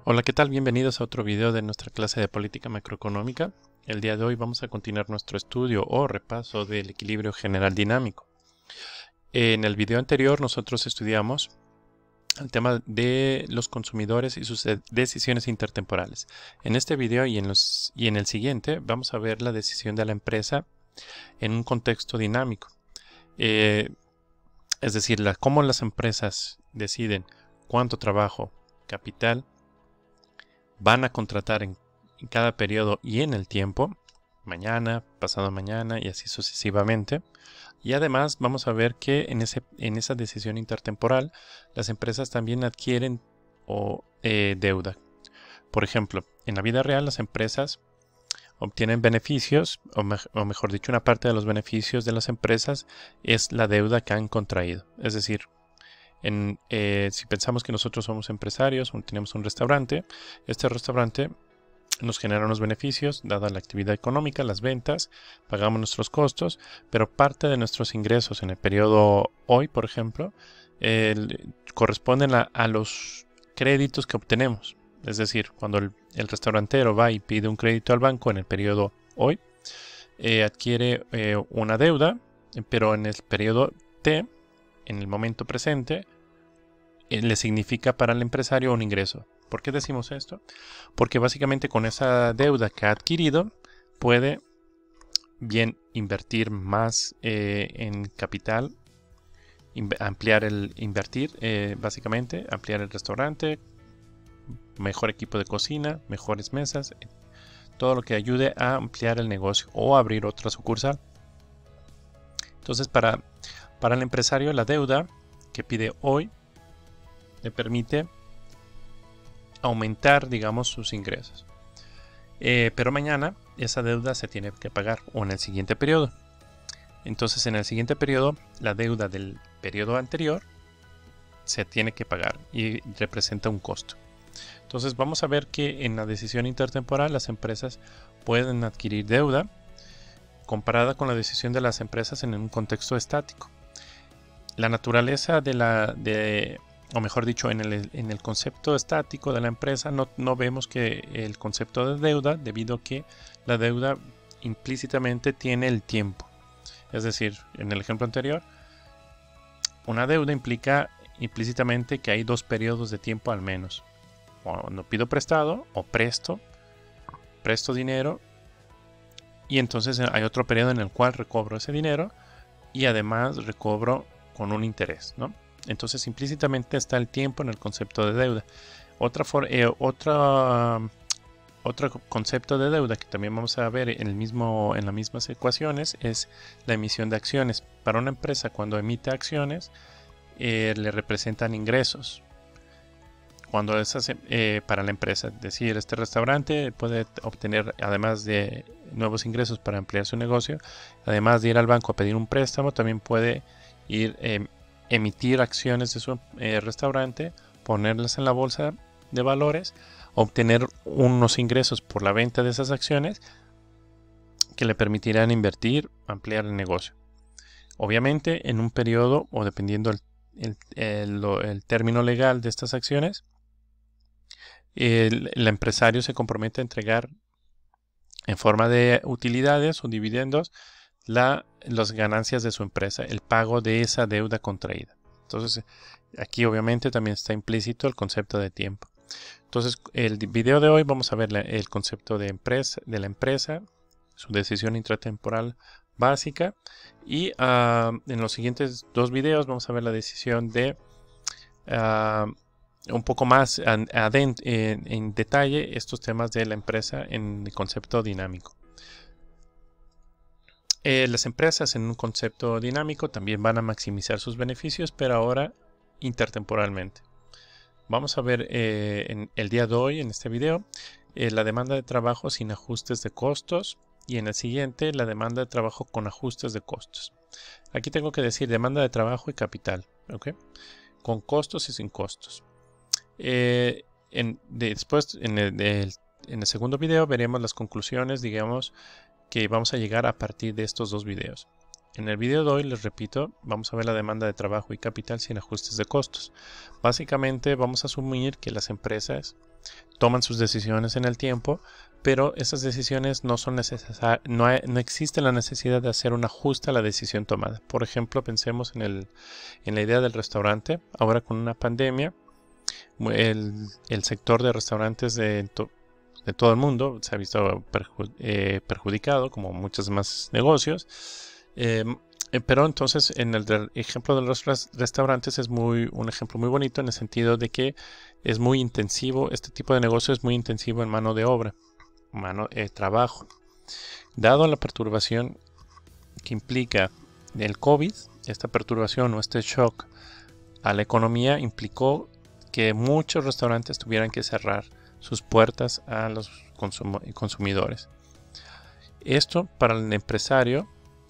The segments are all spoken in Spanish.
Hola, ¿qué tal? Bienvenidos a otro video de nuestra clase de política macroeconómica. El día de hoy vamos a continuar nuestro estudio o repaso del equilibrio general dinámico. En el video anterior nosotros estudiamos el tema de los consumidores y sus decisiones intertemporales. En este video y en el siguiente vamos a ver la decisión de la empresa en un contexto dinámico. Es decir, cómo las empresas deciden cuánto trabajo, capital, van a contratar en cada periodo y en el tiempo, mañana, pasado mañana y así sucesivamente. Y además vamos a ver que en esa decisión intertemporal las empresas también adquieren deuda. Por ejemplo, en la vida real las empresas obtienen beneficios, o mejor dicho, una parte de los beneficios de las empresas es la deuda que han contraído. Es decir, si pensamos que nosotros somos empresarios o tenemos un restaurante, este restaurante nos genera unos beneficios, dada la actividad económica, las ventas, pagamos nuestros costos, pero parte de nuestros ingresos en el periodo hoy, por ejemplo, corresponden a los créditos que obtenemos. Es decir, cuando el restaurantero va y pide un crédito al banco en el periodo hoy, adquiere una deuda, pero en el periodo T, en el momento presente, le significa para el empresario un ingreso. ¿Por qué decimos esto? Porque básicamente con esa deuda que ha adquirido puede bien invertir más en capital, básicamente ampliar el restaurante, mejor equipo de cocina, mejores mesas, todo lo que ayude a ampliar el negocio o abrir otra sucursal. Entonces para el empresario la deuda que pide hoy le permite aumentar, digamos, sus ingresos. Pero mañana esa deuda se tiene que pagar o en el siguiente periodo. Entonces en el siguiente periodo la deuda del periodo anterior se tiene que pagar y representa un costo. Entonces vamos a ver que en la decisión intertemporal las empresas pueden adquirir deuda comparada con la decisión de las empresas en un contexto estático. La naturaleza o mejor dicho, en el concepto estático de la empresa no vemos que el concepto de deuda, debido a que la deuda implícitamente tiene el tiempo. Es decir, en el ejemplo anterior, una deuda implica implícitamente que hay dos periodos de tiempo al menos. Cuando pido prestado o presto dinero, y entonces hay otro periodo en el cual recobro ese dinero y además recobro con un interés, ¿no? Entonces implícitamente está el tiempo en el concepto de deuda. Otro concepto de deuda que también vamos a ver en las mismas ecuaciones es la emisión de acciones. Para una empresa, cuando emite acciones, le representan ingresos. Cuando para la empresa, es decir, este restaurante puede obtener, además de nuevos ingresos para ampliar su negocio, además de ir al banco a pedir un préstamo, también puede ir emitir acciones de su restaurante, ponerlas en la bolsa de valores, obtener unos ingresos por la venta de esas acciones que le permitirán invertir, ampliar el negocio. Obviamente en un periodo, o dependiendo el término legal de estas acciones, el empresario se compromete a entregar en forma de utilidades o dividendos las ganancias de su empresa, el pago de esa deuda contraída. Entonces aquí obviamente también está implícito el concepto de tiempo. Entonces el video de hoy vamos a ver el concepto de la empresa, su decisión intratemporal básica, y en los siguientes dos videos vamos a ver la decisión de un poco más en detalle estos temas de la empresa en el concepto dinámico. Las empresas en un concepto dinámico también van a maximizar sus beneficios, pero ahora intertemporalmente. Vamos a ver en el día de hoy, en este video, la demanda de trabajo sin ajustes de costos, y en el siguiente la demanda de trabajo con ajustes de costos. Aquí tengo que decir demanda de trabajo y capital, ¿ok? Con costos y sin costos. Después, en el segundo video veremos las conclusiones, digamos, que vamos a llegar a partir de estos dos videos. En el video de hoy, les repito, vamos a ver la demanda de trabajo y capital sin ajustes de costos. Básicamente vamos a asumir que las empresas toman sus decisiones en el tiempo, pero esas decisiones no son necesarias, no existe la necesidad de hacer un ajuste a la decisión tomada. Por ejemplo, pensemos en la idea del restaurante. Ahora con una pandemia, el sector de restaurantes de todo el mundo se ha visto perjudicado, como muchos más negocios. Pero entonces en el ejemplo de los restaurantes es un ejemplo muy bonito en el sentido de que es muy intensivo, este tipo de negocio es muy intensivo en mano de obra, trabajo. Dado la perturbación que implica el COVID, esta perturbación o este shock a la economía implicó que muchos restaurantes tuvieran que cerrar sus puertas a los consumidores. Esto para el empresario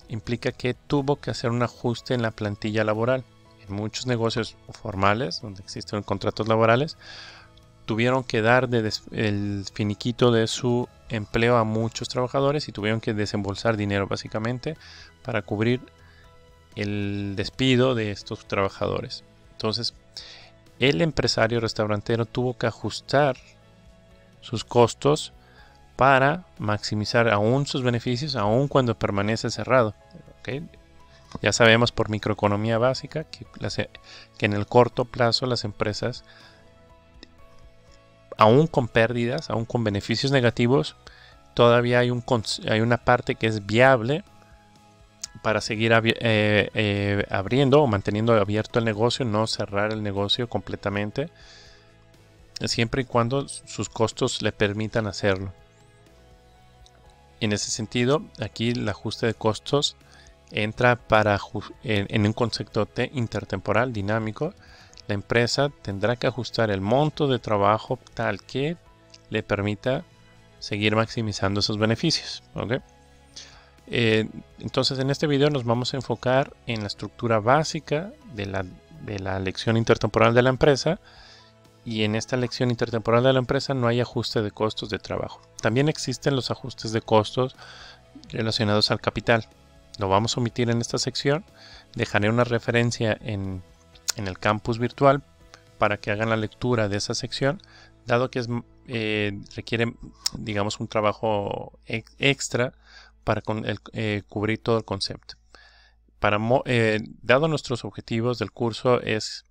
implica que tuvo que hacer un ajuste en la plantilla laboral. En muchos negocios formales, donde existen contratos laborales, tuvieron que dar el finiquito de su empleo a muchos trabajadores y tuvieron que desembolsar dinero básicamente para cubrir el despido de estos trabajadores. Entonces, el empresario restaurantero tuvo que ajustar sus costos para maximizar aún sus beneficios, aún cuando permanece cerrado. ¿Okay? Ya sabemos por microeconomía básica que en el corto plazo las empresas, aún con pérdidas, aún con beneficios negativos, todavía hay una parte que es viable para seguir abriendo o manteniendo abierto el negocio, no cerrar el negocio completamente, siempre y cuando sus costos le permitan hacerlo. En ese sentido, aquí el ajuste de costos entra en un concepto intertemporal dinámico. La empresa tendrá que ajustar el monto de trabajo tal que le permita seguir maximizando sus beneficios. ¿Okay? Entonces, en este video nos vamos a enfocar en la estructura básica de la lección intertemporal de la empresa. Y en esta lección intertemporal de la empresa no hay ajuste de costos de trabajo. También existen los ajustes de costos relacionados al capital. Lo vamos a omitir en esta sección. Dejaré una referencia en el campus virtual para que hagan la lectura de esa sección, dado que requiere, digamos, un trabajo extra para cubrir todo el concepto. Dado nuestros objetivos del curso es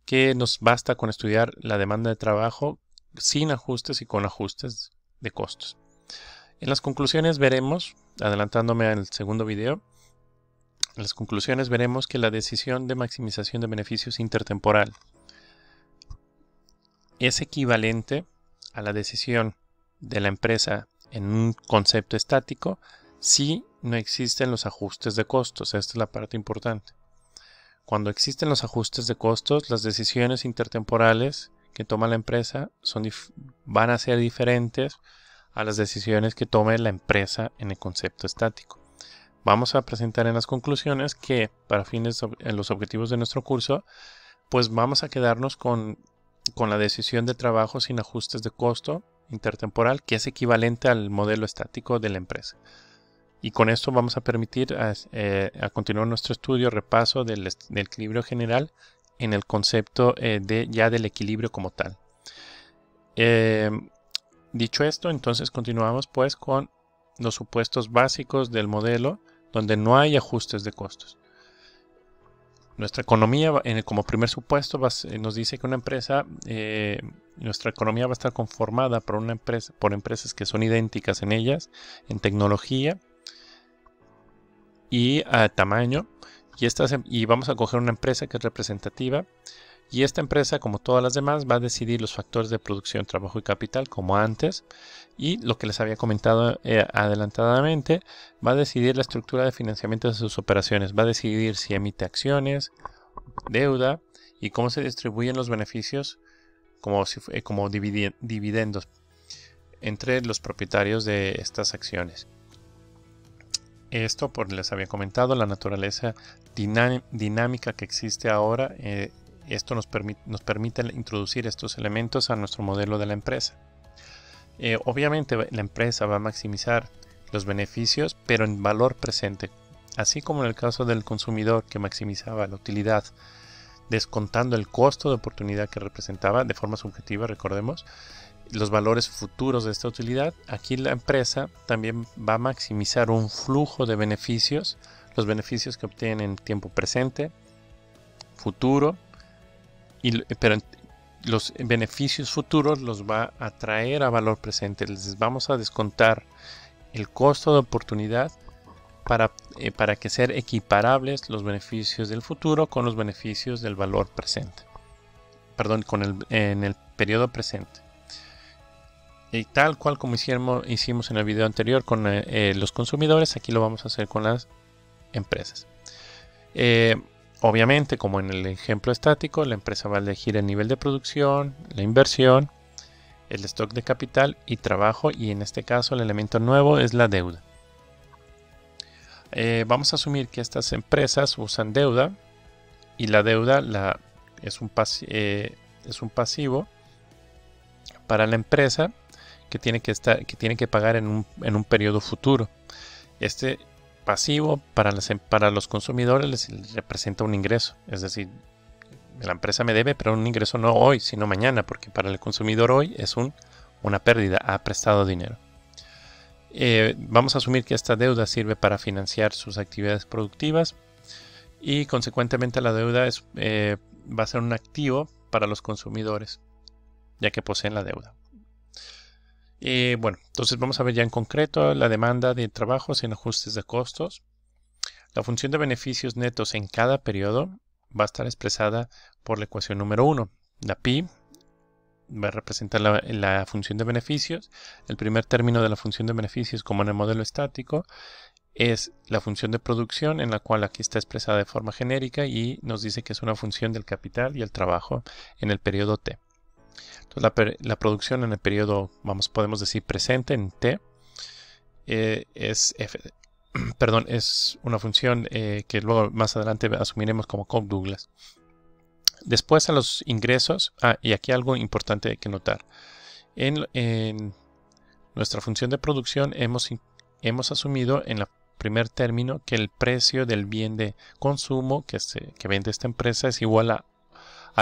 que nos basta con estudiar la demanda de trabajo sin ajustes y con ajustes de costos. En las conclusiones veremos, adelantándome al segundo video, en las conclusiones veremos que la decisión de maximización de beneficios intertemporal es equivalente a la decisión de la empresa en un concepto estático si no existen los ajustes de costos. Esta es la parte importante. Cuando existen los ajustes de costos, las decisiones intertemporales que toma la empresa van a ser diferentes a las decisiones que tome la empresa en el concepto estático. Vamos a presentar en las conclusiones que para los objetivos de nuestro curso, pues vamos a quedarnos con la decisión de trabajo sin ajustes de costo intertemporal, que es equivalente al modelo estático de la empresa. Y con esto vamos a permitir a continuar nuestro estudio, repaso del equilibrio general en el concepto ya del equilibrio como tal. Dicho esto, entonces continuamos pues con los supuestos básicos del modelo donde no hay ajustes de costos. Nuestra economía, como primer supuesto, nos dice que nuestra economía va a estar conformada por empresas que son idénticas en ellas, en tecnología y a tamaño, y vamos a coger una empresa que es representativa, y esta empresa, como todas las demás, va a decidir los factores de producción, trabajo y capital como antes, y lo que les había comentado adelantadamente, va a decidir la estructura de financiamiento de sus operaciones, va a decidir si emite acciones, deuda y cómo se distribuyen los beneficios como dividendos entre los propietarios de estas acciones. Esto, les había comentado, la naturaleza dinámica que existe ahora, esto nos permite introducir estos elementos a nuestro modelo de la empresa. Obviamente la empresa va a maximizar los beneficios, pero en valor presente. así como en el caso del consumidor que maximizaba la utilidad descontando el costo de oportunidad que representaba de forma subjetiva, recordemos, los valores futuros de esta utilidad, aquí la empresa también va a maximizar un flujo de beneficios, los beneficios que obtiene en tiempo presente, futuro, pero los beneficios futuros los va a traer a valor presente. Les vamos a descontar el costo de oportunidad para que sean equiparables los beneficios del futuro con los beneficios del valor presente. Perdón, en el periodo presente. Y tal cual como hicimos en el video anterior con los consumidores, aquí lo vamos a hacer con las empresas. Obviamente, como en el ejemplo estático, la empresa va a elegir el nivel de producción, la inversión, el stock de capital y trabajo, y en este caso el elemento nuevo es la deuda. Vamos a asumir que estas empresas usan deuda y la deuda es un pasivo para la empresa que tiene que pagar en un periodo futuro. Este pasivo para los consumidores les representa un ingreso, es decir, la empresa me debe, pero un ingreso no hoy, sino mañana, porque para el consumidor hoy es una pérdida, ha prestado dinero. Vamos a asumir que esta deuda sirve para financiar sus actividades productivas y consecuentemente la deuda va a ser un activo para los consumidores, ya que poseen la deuda. Bueno, entonces vamos a ver ya en concreto la demanda de trabajo sin ajustes de costos. La función de beneficios netos en cada periodo va a estar expresada por la ecuación número 1. La pi va a representar la función de beneficios. El primer término de la función de beneficios, como en el modelo estático, es la función de producción, en la cual aquí está expresada de forma genérica y nos dice que es una función del capital y el trabajo en el periodo t. Entonces, la producción en el periodo, podemos decir presente en t, es una función que luego más adelante asumiremos como Cobb-Douglas. Después a los ingresos, y aquí algo importante que notar. En nuestra función de producción hemos asumido en el primer término que el precio del bien de consumo que vende esta empresa es igual a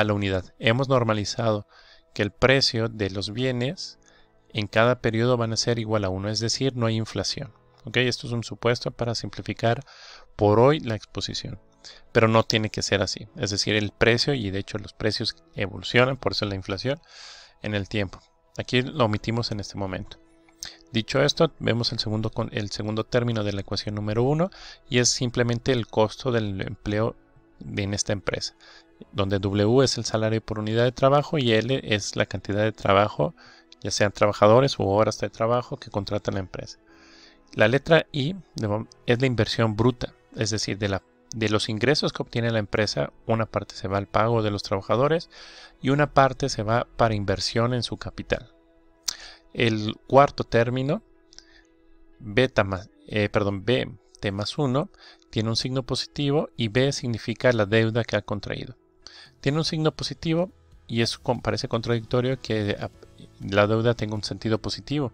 la unidad. Hemos normalizado que el precio de los bienes en cada periodo van a ser igual a 1, es decir, no hay inflación. ¿Okay? Esto es un supuesto para simplificar por hoy la exposición, pero no tiene que ser así. Es decir, el precio, y de hecho los precios evolucionan, por eso la inflación, en el tiempo. Aquí lo omitimos en este momento. Dicho esto, vemos el segundo término de la ecuación número 1 y es simplemente el costo del empleo en esta empresa, donde W es el salario por unidad de trabajo y L es la cantidad de trabajo, ya sean trabajadores u horas de trabajo que contrata la empresa. La letra I es la inversión bruta, es decir, de los ingresos que obtiene la empresa, una parte se va al pago de los trabajadores y una parte se va para inversión en su capital. El cuarto término, BT más 1, tiene un signo positivo y B significa la deuda que ha contraído. Tiene un signo positivo y parece contradictorio que la deuda tenga un sentido positivo,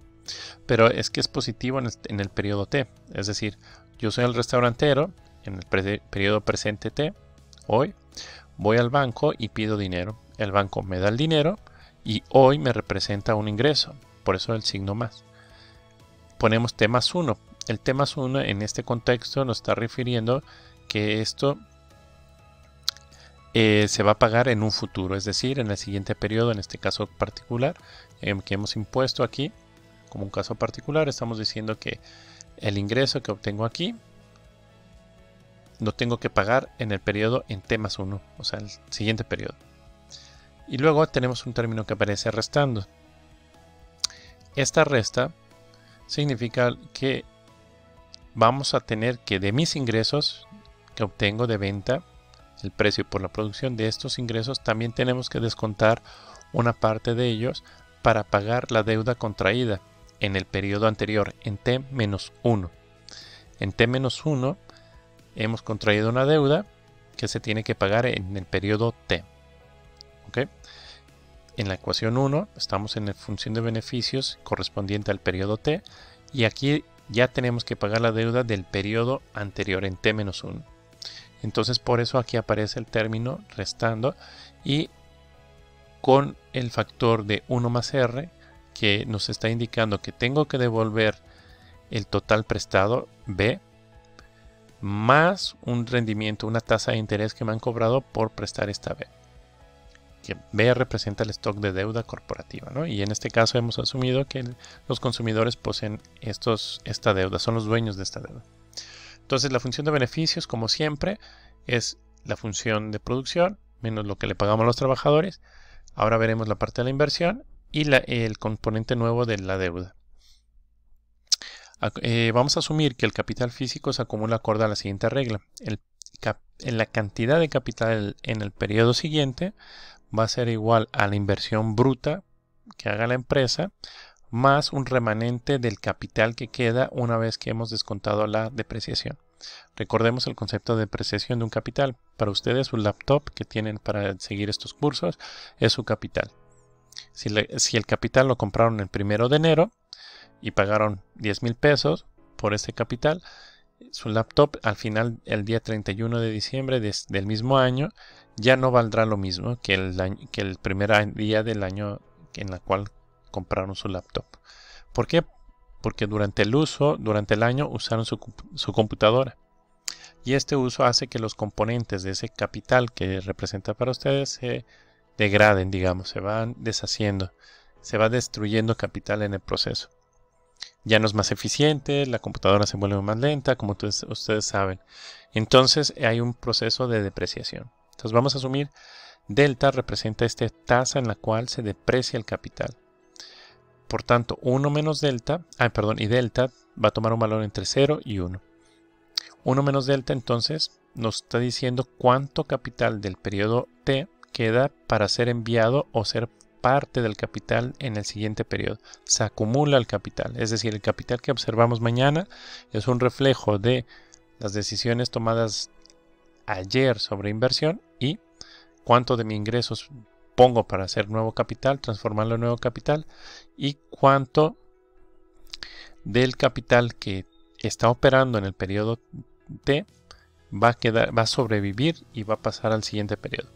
pero es que es positivo en el periodo T. Es decir, yo soy el restaurantero en el periodo presente T, hoy, voy al banco y pido dinero. El banco me da el dinero y hoy me representa un ingreso, por eso el signo más. Ponemos T más 1. El T más 1 en este contexto nos está refiriendo que esto se va a pagar en un futuro, es decir, en el siguiente periodo, en este caso particular, que hemos impuesto aquí, como un caso particular, estamos diciendo que el ingreso que obtengo aquí lo tengo que pagar en el periodo en T más 1, o sea, el siguiente periodo. Y luego tenemos un término que aparece restando. Esta resta significa que vamos a tener que de mis ingresos que obtengo de venta, el precio por la producción de estos ingresos, también tenemos que descontar una parte de ellos para pagar la deuda contraída en el periodo anterior, en T-1. En T-1 hemos contraído una deuda que se tiene que pagar en el periodo T. ¿Okay? En la ecuación 1 estamos en la función de beneficios correspondiente al periodo T y aquí ya tenemos que pagar la deuda del periodo anterior en T-1. Entonces por eso aquí aparece el término restando y con el factor de 1 más R que nos está indicando que tengo que devolver el total prestado B más un rendimiento, una tasa de interés que me han cobrado por prestar esta B. Que B representa el stock de deuda corporativa, ¿no? Y en este caso hemos asumido que los consumidores poseen esta deuda, son los dueños de esta deuda. Entonces la función de beneficios, como siempre, es la función de producción menos lo que le pagamos a los trabajadores. Ahora veremos la parte de la inversión y el componente nuevo de la deuda. Vamos a asumir que el capital físico se acumula acorde a la siguiente regla. La cantidad de capital en el periodo siguiente va a ser igual a la inversión bruta que haga la empresa más un remanente del capital que queda una vez que hemos descontado la depreciación. Recordemos el concepto de depreciación de un capital. Para ustedes, su laptop que tienen para seguir estos cursos es su capital. Si el capital lo compraron el 1 de enero y pagaron 10,000 pesos por ese capital, su laptop al final, el día 31 de diciembre del mismo año, ya no valdrá lo mismo que el primer día del año en el cual compraron su laptop. ¿Por qué? Porque durante el año usaron su computadora. Y este uso hace que los componentes de ese capital que representa para ustedes se degraden, digamos, se van deshaciendo, se va destruyendo capital en el proceso. Ya no es más eficiente, la computadora se vuelve más lenta, como ustedes saben. Entonces hay un proceso de depreciación. Entonces vamos a asumir delta representa esta tasa en la cual se deprecia el capital. Por tanto, 1 menos delta, y delta va a tomar un valor entre 0 y 1. 1 menos delta entonces nos está diciendo cuánto capital del periodo T queda para ser enviado o ser parte del capital en el siguiente periodo. Se acumula el capital, es decir, el capital que observamos mañana es un reflejo de las decisiones tomadas ayer sobre inversión y cuánto de mis ingresos pongo para hacer nuevo capital, transformarlo en nuevo capital y cuánto del capital que está operando en el periodo T va a sobrevivir y va a pasar al siguiente periodo.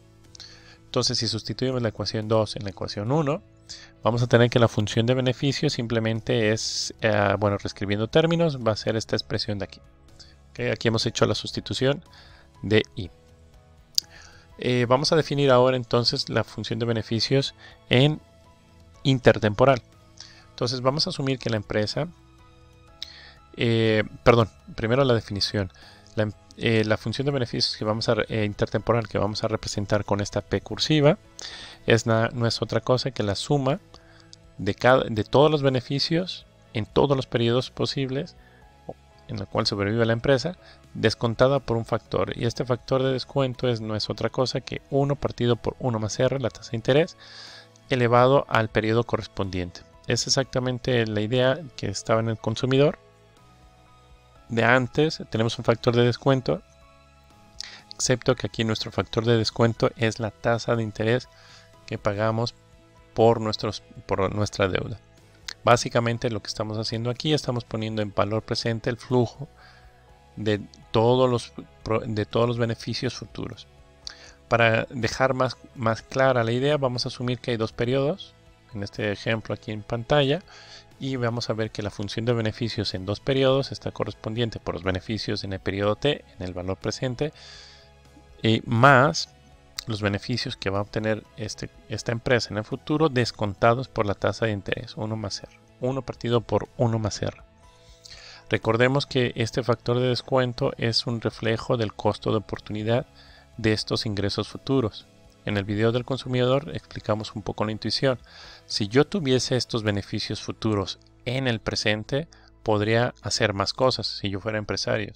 Entonces, si sustituimos la ecuación 2 en la ecuación 1, vamos a tener que la función de beneficio simplemente es, reescribiendo términos, va a ser esta expresión de aquí. ¿Okay? Aquí hemos hecho la sustitución de I. Vamos a definir ahora entonces la función de beneficios en intertemporal. Entonces, vamos a asumir que la empresa, primero la definición. La función de beneficios que vamos intertemporal que vamos a representar con esta P cursiva no es otra cosa que la suma de todos los beneficios en todos los periodos posibles en el cual sobrevive la empresa, descontada por un factor. Y este factor de descuento no es otra cosa que 1 partido por 1 más R, la tasa de interés, elevado al periodo correspondiente. Es exactamente la idea que estaba en el consumidor. De antes tenemos un factor de descuento, excepto que aquí nuestro factor de descuento es la tasa de interés que pagamos por nuestra deuda. Básicamente lo que estamos haciendo aquí, estamos poniendo en valor presente el flujo de todos los beneficios futuros. Para dejar más clara la idea, vamos a asumir que hay dos periodos, en este ejemplo aquí en pantalla, y vamos a ver que la función de beneficios en dos periodos está correspondiente por los beneficios en el periodo T, en el valor presente, más los beneficios que va a obtener esta empresa en el futuro descontados por la tasa de interés, 1 más R. 1 partido por 1 más R. Recordemos que este factor de descuento es un reflejo del costo de oportunidad de estos ingresos futuros. En el video del consumidor explicamos un poco la intuición. Si yo tuviese estos beneficios futuros en el presente, podría hacer más cosas si yo fuera empresario.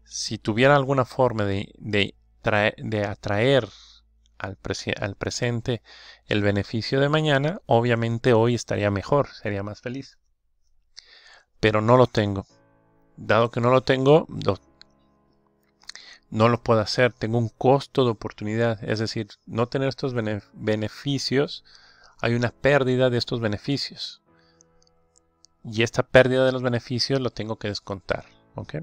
Si tuviera alguna forma de atraer al presente el beneficio de mañana, obviamente hoy estaría mejor, sería más feliz. Pero no lo tengo. Dado que no lo tengo, no lo puedo hacer. Tengo un costo de oportunidad, es decir, no tener estos beneficios, hay una pérdida de estos beneficios. y esta pérdida de los beneficios lo tengo que descontar, ¿ok?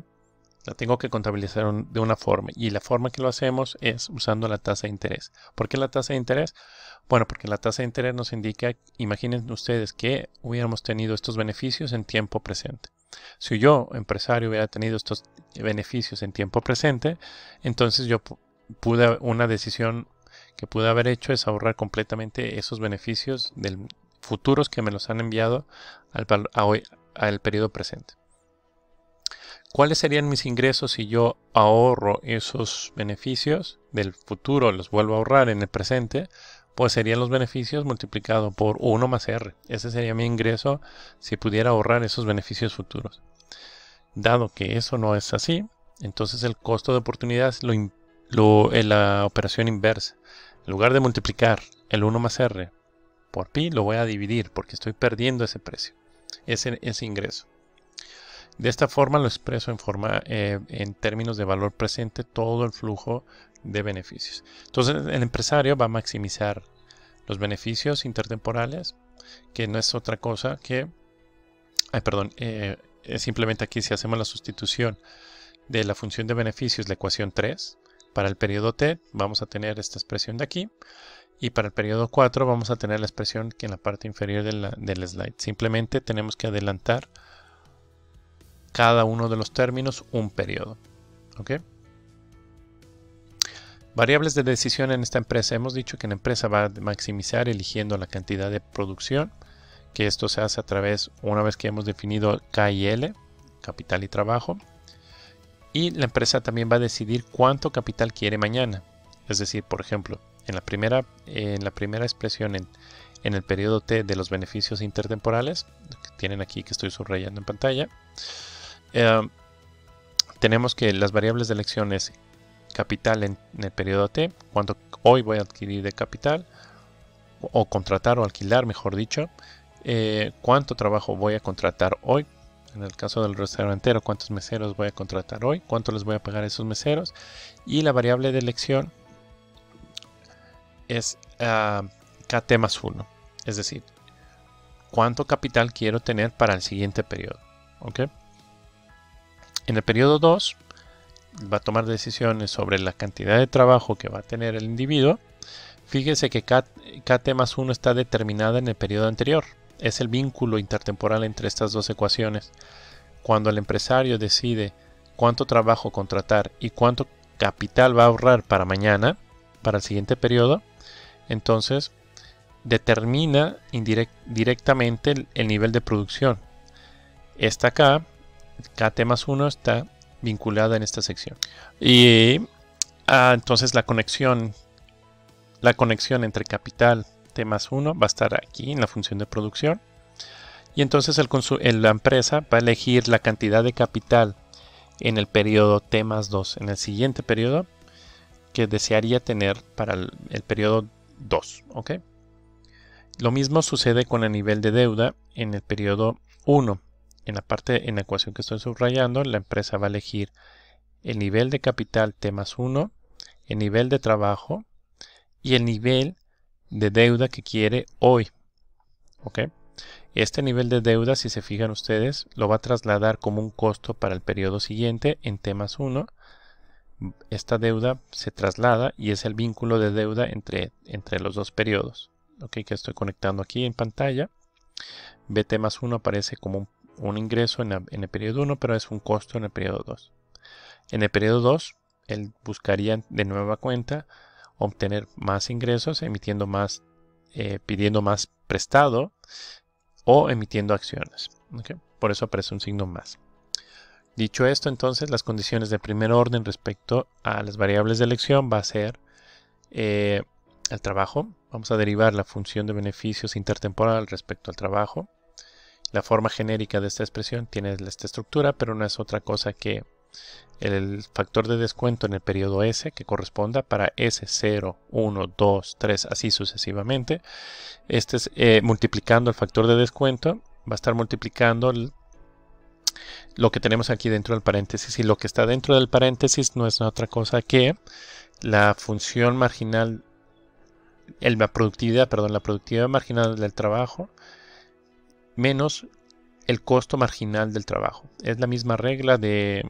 La tengo que contabilizar de una forma, y la forma que lo hacemos es usando la tasa de interés. ¿Por qué la tasa de interés? Bueno, porque la tasa de interés nos indica, imaginen ustedes que hubiéramos tenido estos beneficios en tiempo presente. Si yo, empresario, hubiera tenido estos beneficios en tiempo presente, entonces yo una decisión que pude haber hecho es ahorrar completamente esos beneficios futuros que me los han enviado al periodo presente. ¿Cuáles serían mis ingresos si yo ahorro esos beneficios del futuro, los vuelvo a ahorrar en el presente? Pues serían los beneficios multiplicado por 1 más R. Ese sería mi ingreso si pudiera ahorrar esos beneficios futuros. Dado que eso no es así, entonces el costo de oportunidad es la operación inversa. En lugar de multiplicar el 1 más R por pi, lo voy a dividir porque estoy perdiendo ese precio, ese ingreso. De esta forma lo expreso en términos de valor presente todo el flujo de beneficios. Entonces el empresario va a maximizar los beneficios intertemporales, que no es otra cosa que, simplemente aquí si hacemos la sustitución de la función de beneficios, la ecuación 3, para el periodo t vamos a tener esta expresión de aquí, y para el periodo 4 vamos a tener la expresión que en la parte inferior del slide. Simplemente tenemos que adelantar cada uno de los términos un periodo. ¿Ok? Variables de decisión en esta empresa. Hemos dicho que la empresa va a maximizar eligiendo la cantidad de producción, que esto se hace a través, una vez que hemos definido K y L, capital y trabajo. Y la empresa también va a decidir cuánto capital quiere mañana. Es decir, por ejemplo, en la primera expresión en el periodo T de los beneficios intertemporales, que tienen aquí que estoy subrayando en pantalla, tenemos que las variables de elección es capital en el periodo T, cuánto hoy voy a adquirir de capital, o contratar o alquilar, mejor dicho, cuánto trabajo voy a contratar hoy, en el caso del restaurantero, cuántos meseros voy a contratar hoy, cuánto les voy a pagar a esos meseros, y la variable de elección es KT más 1, es decir, cuánto capital quiero tener para el siguiente periodo. ¿Ok? En el periodo 2 va a tomar decisiones sobre la cantidad de trabajo que va a tener el individuo. Fíjese que KT más 1 está determinada en el periodo anterior. Es el vínculo intertemporal entre estas dos ecuaciones. Cuando el empresario decide cuánto trabajo contratar y cuánto capital va a ahorrar para mañana, para el siguiente periodo, entonces determina directamente el nivel de producción. Esta acá, KT más 1, está vinculada en esta sección. Y entonces la conexión entre capital T más 1 va a estar aquí en la función de producción. Y entonces la empresa va a elegir la cantidad de capital en el periodo T más 2, en el siguiente periodo, que desearía tener para el periodo 2. ¿Ok? Lo mismo sucede con el nivel de deuda en el periodo 1. En la ecuación que estoy subrayando, la empresa va a elegir el nivel de capital T más 1, el nivel de trabajo y el nivel de deuda que quiere hoy. ¿Ok? Este nivel de deuda, si se fijan ustedes, lo va a trasladar como un costo para el periodo siguiente en T más 1. Esta deuda se traslada y es el vínculo de deuda entre los dos periodos. ¿Ok? Que estoy conectando aquí en pantalla. BT más 1 aparece como un ingreso en el periodo 1, pero es un costo en el periodo 2. En el periodo 2, él buscaría de nueva cuenta obtener más ingresos, pidiendo más prestado o emitiendo acciones. ¿Okay? Por eso aparece un signo más. Dicho esto, entonces, las condiciones de primer orden respecto a las variables de elección va a ser el trabajo. Vamos a derivar la función de beneficios intertemporal respecto al trabajo. La forma genérica de esta expresión tiene esta estructura, pero no es otra cosa que el factor de descuento en el periodo S, que corresponda para S0, 1, 2, 3, así sucesivamente. Este es multiplicando el factor de descuento, va a estar multiplicando lo que tenemos aquí dentro del paréntesis, y lo que está dentro del paréntesis no es otra cosa que la función marginal, la productividad marginal del trabajo, menos el costo marginal del trabajo. Es la misma regla de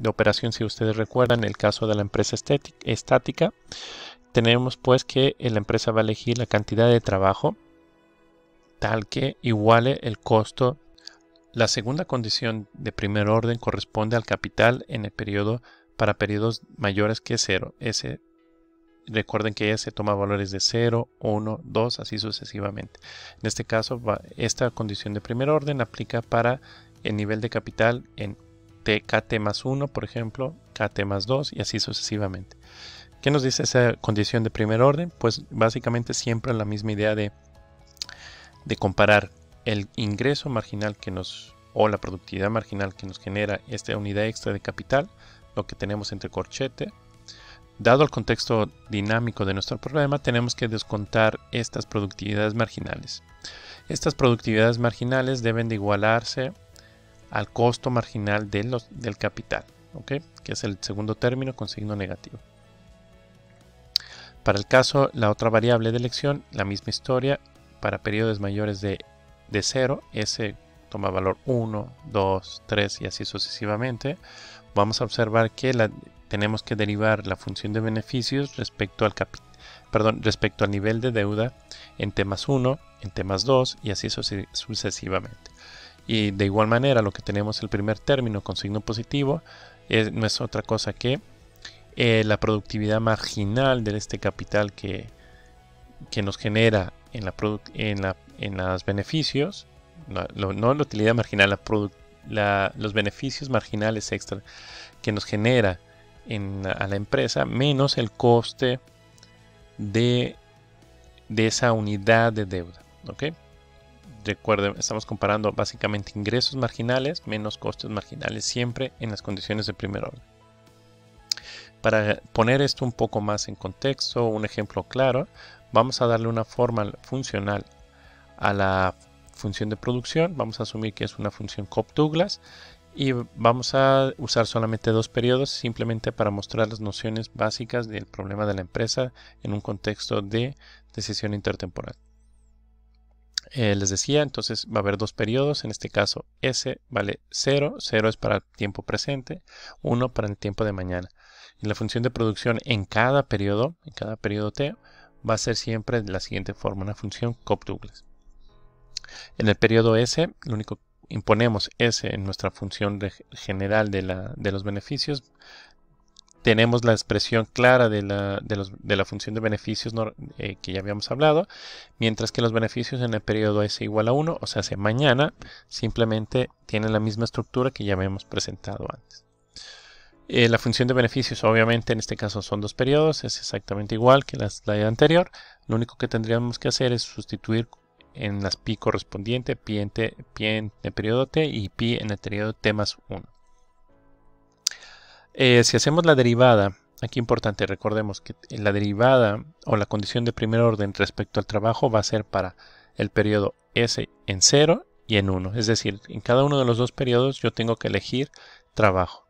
operación, si ustedes recuerdan, en el caso de la empresa estática. Tenemos pues que la empresa va a elegir la cantidad de trabajo tal que iguale el costo. La segunda condición de primer orden corresponde al capital en el periodo para periodos mayores que 0. Recuerden que S toma valores de 0, 1, 2, así sucesivamente. En este caso, esta condición de primer orden aplica para el nivel de capital en KT más 1, por ejemplo, KT más 2 y así sucesivamente. ¿Qué nos dice esa condición de primer orden? Pues básicamente siempre la misma idea de comparar el ingreso marginal o la productividad marginal que nos genera esta unidad extra de capital, lo que tenemos entre corchete. Dado el contexto dinámico de nuestro problema, tenemos que descontar estas productividades marginales. Estas productividades marginales deben de igualarse al costo marginal del capital, ¿okay? Que es el segundo término con signo negativo. Para el caso, la otra variable de elección, la misma historia. Para periodos mayores de 0, S toma valor 1, 2, 3 y así sucesivamente. Vamos a observar que tenemos que derivar la función de beneficios respecto al nivel de deuda en T más 1, en T más 2 y así sucesivamente. Y de igual manera, lo que tenemos el primer término con signo positivo no es otra cosa que la productividad marginal de este capital que nos genera en los beneficios, no la utilidad marginal, los beneficios marginales extra que nos genera a la empresa, menos el coste de esa unidad de deuda. ¿Okay? Recuerden, estamos comparando básicamente ingresos marginales menos costes marginales, siempre en las condiciones de primer orden. Para poner esto un poco más en contexto, un ejemplo claro, vamos a darle una forma funcional a la función de producción. Vamos a asumir que es una función Cobb-Douglas y vamos a usar solamente dos periodos simplemente para mostrar las nociones básicas del problema de la empresa en un contexto de decisión intertemporal. Les decía, entonces va a haber dos periodos. En este caso S vale 0, 0 es para el tiempo presente, 1 para el tiempo de mañana. Y la función de producción en cada periodo T, va a ser siempre de la siguiente forma, una función Cobb-Douglas. En el periodo S, lo único imponemos S en nuestra función general de los beneficios. Tenemos la expresión clara de la función de beneficios que ya habíamos hablado, mientras que los beneficios en el periodo S igual a 1, o sea, mañana, simplemente tienen la misma estructura que ya habíamos presentado antes. La función de beneficios, obviamente, en este caso son dos periodos, es exactamente igual que la slide anterior. Lo único que tendríamos que hacer es sustituir en las pi correspondiente, pi en el periodo T y pi en el periodo T más 1. Si hacemos la derivada, aquí importante, recordemos que la derivada o la condición de primer orden respecto al trabajo va a ser para el periodo S en 0 y en 1. Es decir, en cada uno de los dos periodos yo tengo que elegir trabajo.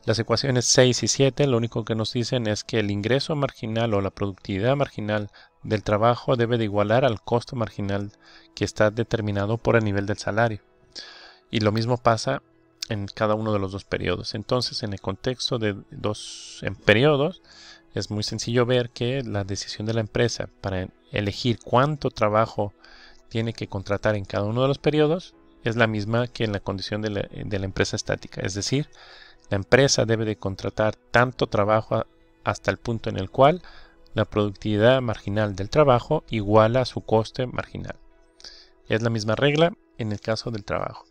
Las ecuaciones 6 y 7 lo único que nos dicen es que el ingreso marginal o la productividad marginal del trabajo debe de igualar al costo marginal que está determinado por el nivel del salario. Y lo mismo pasa en cada uno de los dos periodos. Entonces, en el contexto de dos periodos, es muy sencillo ver que la decisión de la empresa para elegir cuánto trabajo tiene que contratar en cada uno de los periodos es la misma que en la condición de la empresa estática. Es decir, la empresa debe de contratar tanto trabajo hasta el punto en el cual la productividad marginal del trabajo iguala a su coste marginal. Es la misma regla en el caso del trabajo.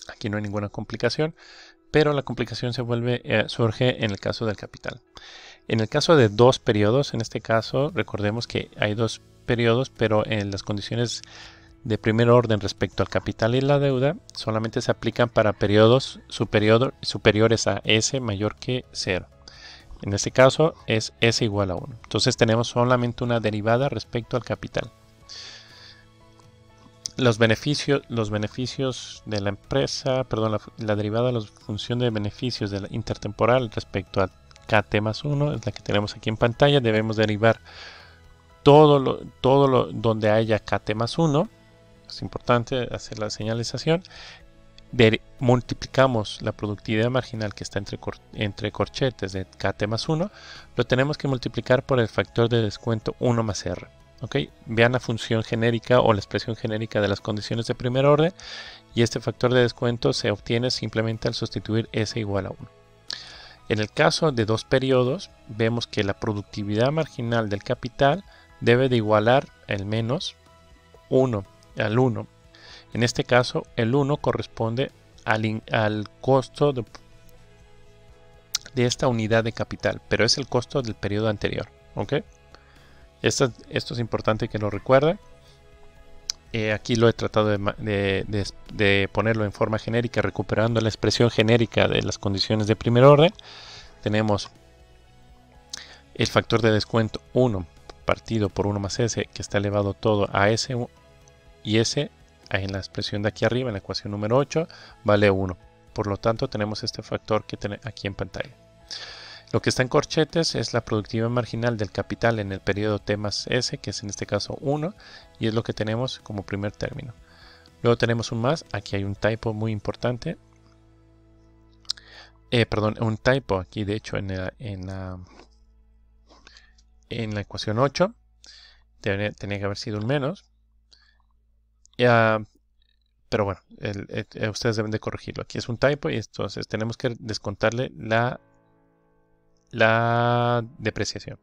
Aquí no hay ninguna complicación, pero la complicación surge en el caso del capital. En el caso de dos periodos, en este caso recordemos que hay dos periodos, pero en las condiciones de primer orden respecto al capital y la deuda solamente se aplican para periodos superiores a S mayor que 0. En este caso es S igual a 1. Entonces tenemos solamente una derivada respecto al capital. Los beneficios de la empresa, perdón, la derivada de la función de beneficios de la intertemporal respecto a KT más 1 es la que tenemos aquí en pantalla. Debemos derivar todo donde haya KT más 1. Es importante hacer la señalización. multiplicamos la productividad marginal que está entre corchetes de KT más 1, lo tenemos que multiplicar por el factor de descuento 1 más R. ¿Okay? Vean la función genérica o la expresión genérica de las condiciones de primer orden, y este factor de descuento se obtiene simplemente al sustituir S igual a 1. En el caso de dos periodos, vemos que la productividad marginal del capital debe de igualar el menos 1 al 1. En este caso, el 1 corresponde al costo de esta unidad de capital, pero es el costo del periodo anterior. ¿Okay? Esto es importante que lo recuerden. Aquí lo he tratado de ponerlo en forma genérica, recuperando la expresión genérica de las condiciones de primer orden. Tenemos el factor de descuento 1 partido por 1 más S, que está elevado todo a S, y S en la expresión de aquí arriba, en la ecuación número 8, vale 1. Por lo tanto, tenemos este factor que tenemos aquí en pantalla. Lo que está en corchetes es la productividad marginal del capital en el periodo T más S, que es en este caso 1, y es lo que tenemos como primer término. Luego tenemos un más, aquí hay un typo muy importante. Un typo aquí, de hecho, en la ecuación 8. Tenía que haber sido un menos. Pero bueno, ustedes deben de corregirlo. Aquí es un typo y entonces tenemos que descontarle la depreciación.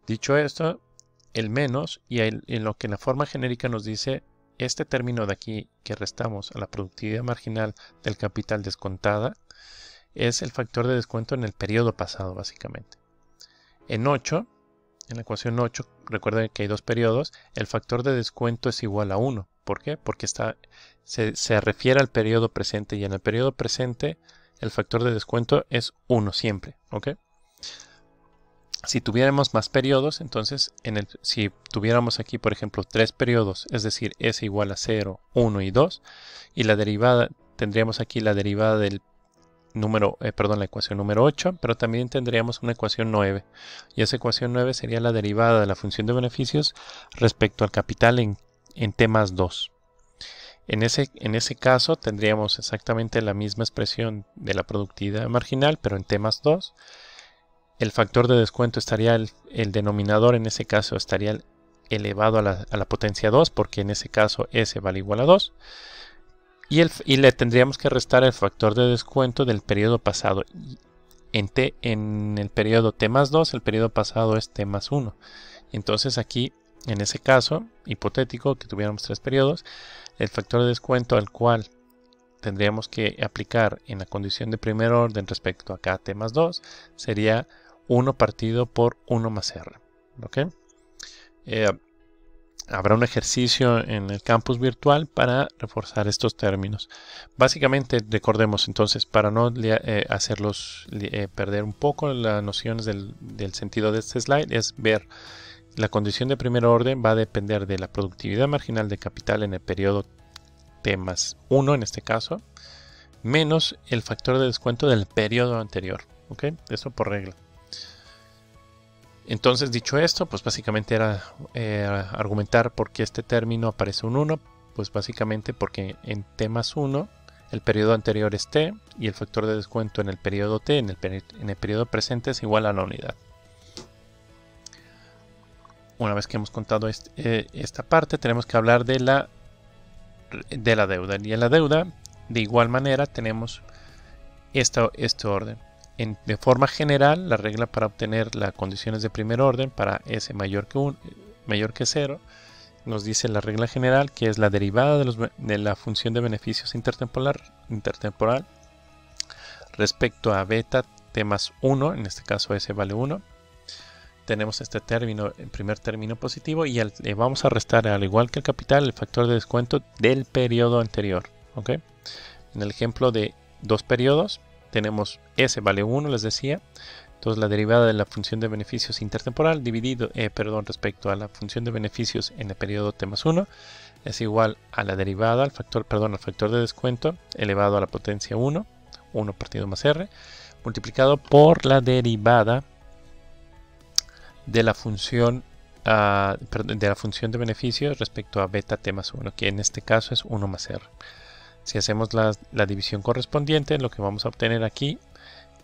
Dicho esto, el menos, y en lo que en la forma genérica nos dice, este término de aquí que restamos a la productividad marginal del capital descontada es el factor de descuento en el periodo pasado, básicamente. En la ecuación 8, recuerden que hay dos periodos, el factor de descuento es igual a 1. ¿Por qué? Porque se refiere al periodo presente, y en el periodo presente el factor de descuento es 1 siempre. ¿Ok? Si tuviéramos más periodos, entonces si tuviéramos aquí, por ejemplo, 3 periodos, es decir, S igual a 0, 1 y 2, y la derivada, tendríamos aquí la derivada del la ecuación número 8, pero también tendríamos una ecuación 9, y esa ecuación 9 sería la derivada de la función de beneficios respecto al capital en T más 2. En ese caso tendríamos exactamente la misma expresión de la productividad marginal, pero en T más 2. El factor de descuento estaría, el denominador en ese caso estaría elevado a la potencia 2, porque en ese caso S vale igual a 2. Y le tendríamos que restar el factor de descuento del periodo pasado. En el periodo T más 2, el periodo pasado es T más 1. Entonces aquí, en ese caso hipotético que tuviéramos 3 periodos, el factor de descuento al cual tendríamos que aplicar en la condición de primer orden respecto a KT más 2 sería 1 partido por 1 más R. ¿Okay? Habrá un ejercicio en el campus virtual para reforzar estos términos. Básicamente, recordemos entonces, para no hacerlos perder un poco las nociones del sentido de este slide, es ver la condición de primer orden va a depender de la productividad marginal de capital en el periodo T más 1, en este caso, menos el factor de descuento del periodo anterior. ¿Ok? Eso por regla. Entonces, dicho esto, pues básicamente era argumentar por qué este término aparece un 1. Pues básicamente porque en T más 1 el periodo anterior es T y el factor de descuento en el periodo T, en el periodo presente, es igual a la unidad. Una vez que hemos contado esta parte, tenemos que hablar de la deuda. Y en la deuda, de igual manera, tenemos este orden. De forma general, la regla para obtener las condiciones de primer orden para S mayor que 0 nos dice la regla general, que es la derivada de la función de beneficios intertemporal respecto a beta T más 1, en este caso S vale 1. Tenemos este término, el primer término positivo, y le vamos a restar, al igual que el capital, el factor de descuento del periodo anterior. ¿Okay? En el ejemplo de dos periodos, tenemos S vale 1, les decía. Entonces la derivada de la función de beneficios intertemporal respecto a la función de beneficios en el periodo T más 1 es igual a la derivada, al factor de descuento elevado a la potencia 1 partido más R, multiplicado por la derivada de la función de beneficios respecto a beta T más 1, que en este caso es 1 más R. Si hacemos la división correspondiente, lo que vamos a obtener aquí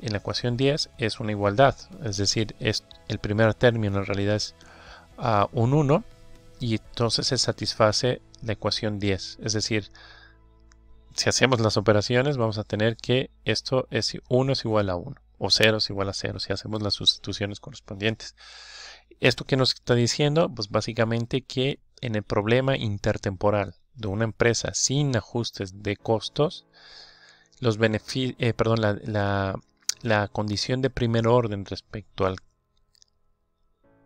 en la ecuación 10 es una igualdad. Es decir, el primer término en realidad es un 1 y entonces se satisface la ecuación 10. Es decir, si hacemos las operaciones vamos a tener que esto es 1 es igual a 1 o 0 es igual a 0 si hacemos las sustituciones correspondientes. ¿Esto qué nos está diciendo? Pues básicamente que en el problema intertemporal de una empresa sin ajustes de costos, los la condición de primer orden respecto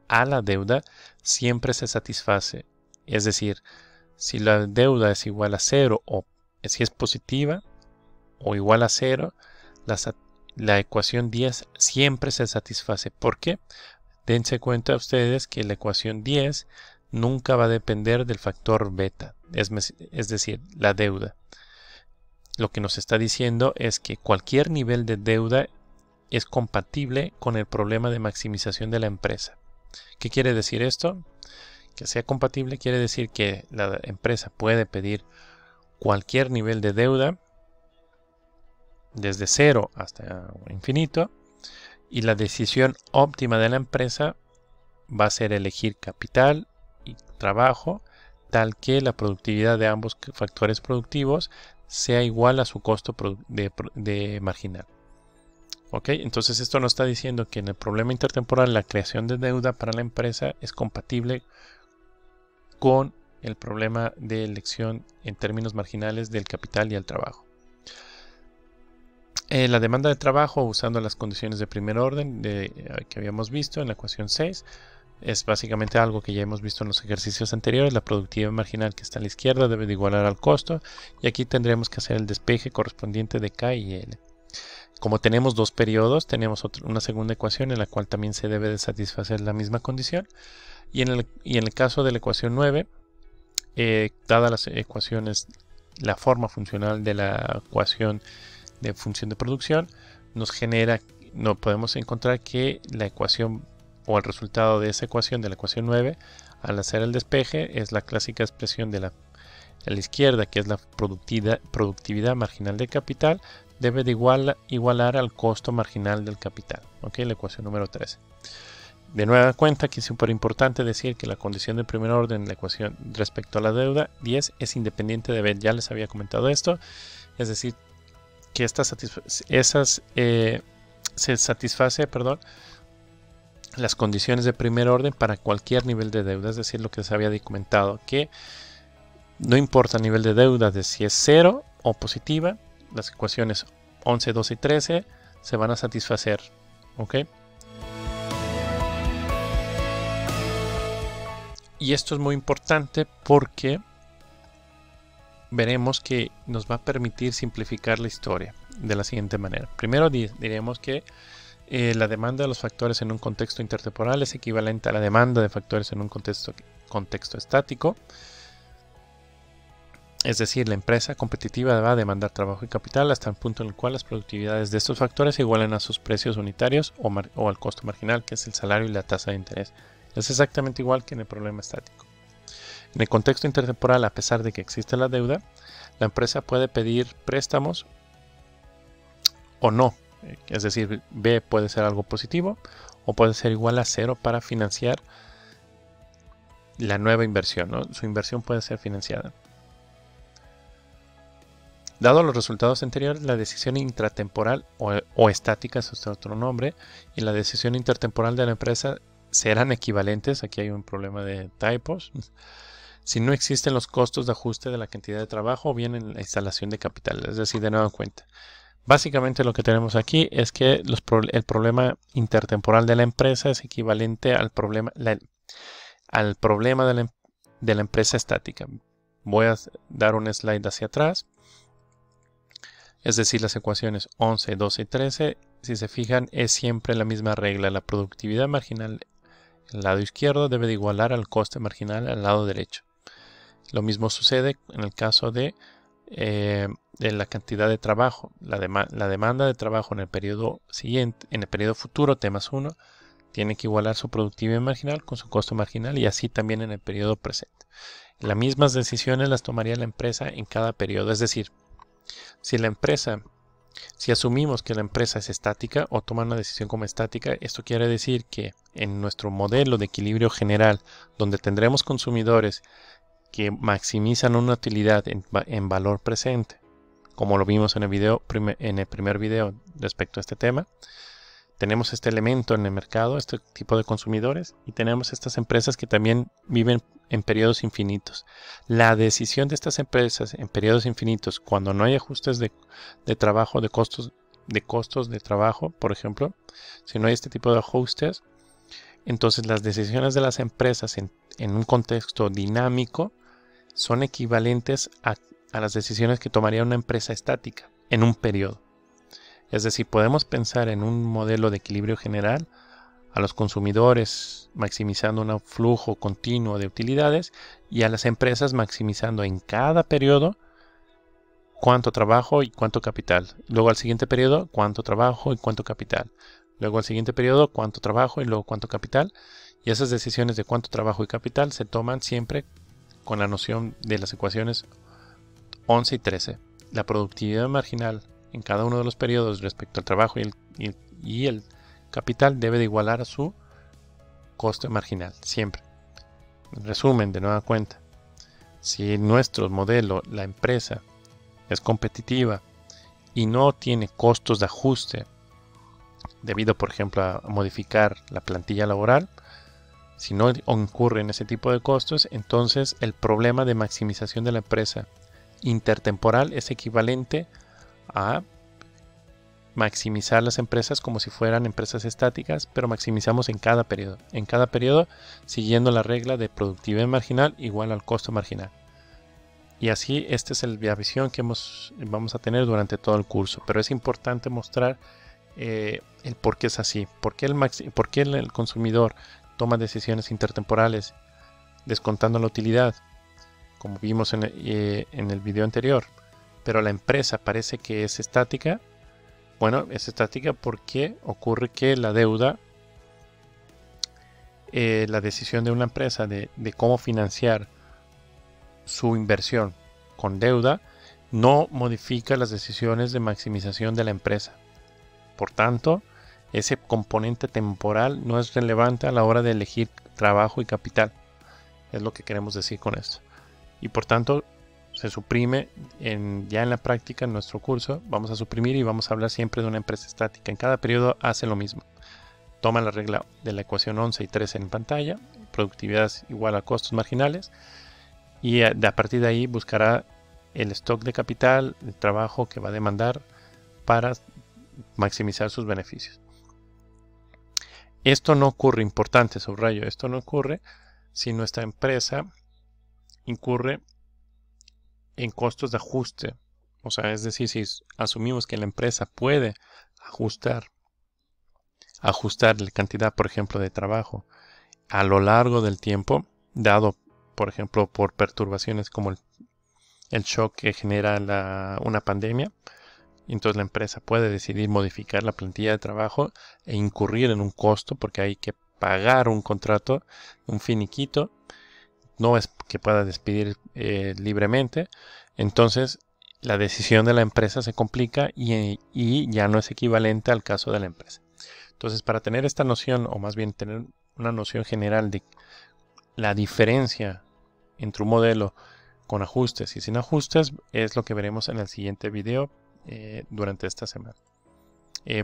a la deuda siempre se satisface. Es decir, si la deuda es igual a 0 o si es positiva o igual a 0, la ecuación 10 siempre se satisface. ¿Por qué? Dense cuenta ustedes que la ecuación 10 nunca va a depender del factor beta, es decir, la deuda. Lo que nos está diciendo es que cualquier nivel de deuda es compatible con el problema de maximización de la empresa. ¿Qué quiere decir esto? Que sea compatible quiere decir que la empresa puede pedir cualquier nivel de deuda desde 0 hasta infinito, y la decisión óptima de la empresa va a ser elegir capital y trabajo tal que la productividad de ambos factores productivos sea igual a su costo de marginal. ¿Ok? Entonces esto nos está diciendo que en el problema intertemporal la creación de deuda para la empresa es compatible con el problema de elección en términos marginales del capital y el trabajo. La demanda de trabajo usando las condiciones de primer orden que habíamos visto en la ecuación 6 es básicamente algo que ya hemos visto en los ejercicios anteriores. La productividad marginal que está a la izquierda debe de igualar al costo y aquí tendremos que hacer el despeje correspondiente de K y L. Como tenemos dos periodos, tenemos una segunda ecuación en la cual también se debe de satisfacer la misma condición, y en el caso de la ecuación 9, dadas las ecuaciones, la forma funcional de la ecuación de función de producción podemos encontrar que la ecuación o el resultado de esa ecuación, de la ecuación 9, al hacer el despeje es la clásica expresión de la izquierda, que es la productividad marginal del capital, debe de igualar al costo marginal del capital. ¿Ok? La ecuación número 13. De nueva cuenta que es súper importante decir que la condición de primer orden en la ecuación respecto a la deuda 10 es independiente de B. Ya les había comentado esto, es decir, que se satisface las condiciones de primer orden para cualquier nivel de deuda, es decir, lo que les había comentado, que no importa el nivel de deuda de si es 0 o positiva, las ecuaciones 11, 12 y 13 se van a satisfacer. ¿Ok? Y esto es muy importante porque veremos que nos va a permitir simplificar la historia de la siguiente manera. Primero diremos que la demanda de los factores en un contexto intertemporal es equivalente a la demanda de factores en un contexto estático. Es decir, la empresa competitiva va a demandar trabajo y capital hasta el punto en el cual las productividades de estos factores se igualen a sus precios unitarios o al costo marginal, que es el salario y la tasa de interés. Es exactamente igual que en el problema estático. En el contexto intertemporal, a pesar de que existe la deuda, la empresa puede pedir préstamos o no. Es decir, B puede ser algo positivo o puede ser igual a 0 para financiar la nueva inversión, ¿no? Su inversión puede ser financiada. Dado los resultados anteriores, la decisión intratemporal o estática, eso es otro nombre, y la decisión intertemporal de la empresa serán equivalentes. Aquí hay un problema de typos. Si no existen los costos de ajuste de la cantidad de trabajo o bien en la instalación de capital, es decir, de nueva cuenta. Básicamente lo que tenemos aquí es que el problema intertemporal de la empresa es equivalente al problema de la empresa estática. Voy a dar un slide hacia atrás. Es decir, las ecuaciones 11, 12 y 13, si se fijan, es siempre la misma regla. La productividad marginal al lado izquierdo debe de igualar al coste marginal al lado derecho. Lo mismo sucede en el caso de la cantidad de trabajo. La demanda de trabajo en el periodo siguiente, en el periodo futuro, T más 1, tiene que igualar su productividad marginal con su costo marginal, y así también en el periodo presente. Las mismas decisiones las tomaría la empresa en cada periodo. Es decir, Si asumimos que la empresa es estática o toma una decisión como estática, esto quiere decir que en nuestro modelo de equilibrio general, donde tendremos consumidores que maximizan una utilidad en valor presente, como lo vimos en el primer video respecto a este tema, tenemos este elemento en el mercado, este tipo de consumidores, y tenemos estas empresas que también viven en periodos infinitos. La decisión de estas empresas en periodos infinitos, cuando no hay ajustes de trabajo, de costos de trabajo, por ejemplo, si no hay este tipo de ajustes, entonces las decisiones de las empresas en un contexto dinámico son equivalentes a las decisiones que tomaría una empresa estática en un periodo. Es decir, podemos pensar en un modelo de equilibrio general a los consumidores maximizando un flujo continuo de utilidades y a las empresas maximizando en cada periodo cuánto trabajo y cuánto capital. Luego al siguiente periodo cuánto trabajo y cuánto capital. Luego al siguiente periodo cuánto trabajo y luego cuánto capital. Y esas decisiones de cuánto trabajo y capital se toman siempre con la noción de las ecuaciones 11 y 13. La productividad marginal en cada uno de los periodos respecto al trabajo y el capital debe de igualar a su coste marginal, siempre. En resumen, de nueva cuenta, si en nuestro modelo la empresa es competitiva y no tiene costos de ajuste debido, por ejemplo, a modificar la plantilla laboral, si no incurre en ese tipo de costos, entonces el problema de maximización de la empresa intertemporal es equivalente a maximizar las empresas como si fueran empresas estáticas, pero maximizamos en cada periodo. En cada periodo siguiendo la regla de productividad marginal igual al costo marginal. Y así esta es la visión que vamos a tener durante todo el curso. Pero es importante mostrar el por qué es así. Por qué el consumidor toma decisiones intertemporales descontando la utilidad, como vimos en el video anterior. Pero la empresa parece que es estática. Bueno, es estática porque ocurre que la deuda, la decisión de una empresa de cómo financiar su inversión con deuda, no modifica las decisiones de maximización de la empresa. Por tanto, ese componente temporal no es relevante a la hora de elegir trabajo y capital. Es lo que queremos decir con esto. Y por tanto, se suprime ya en la práctica en nuestro curso. Vamos a suprimir y vamos a hablar siempre de una empresa estática. En cada periodo hace lo mismo. Toma la regla de la ecuación 11 y 13 en pantalla. Productividad es igual a costos marginales. Y a partir de ahí buscará el stock de capital, el trabajo que va a demandar para maximizar sus beneficios. Esto no ocurre, importante, subrayo, esto no ocurre si nuestra empresa incurre en costos de ajuste. O sea, es decir, si asumimos que la empresa puede ajustar la cantidad, por ejemplo, de trabajo a lo largo del tiempo, dado, por ejemplo, por perturbaciones como el shock que genera una pandemia, entonces la empresa puede decidir modificar la plantilla de trabajo e incurrir en un costo porque hay que pagar un contrato, un finiquito. No es que pueda despedir libremente. Entonces la decisión de la empresa se complica y ya no es equivalente al caso de la empresa. Entonces, para tener esta noción, o más bien tener una noción general de la diferencia entre un modelo con ajustes y sin ajustes, es lo que veremos en el siguiente video durante esta semana.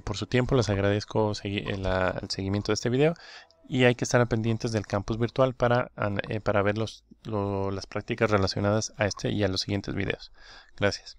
Por su tiempo les agradezco el seguimiento de este video. Y hay que estar pendientes del campus virtual para ver las prácticas relacionadas a este y a los siguientes videos. Gracias.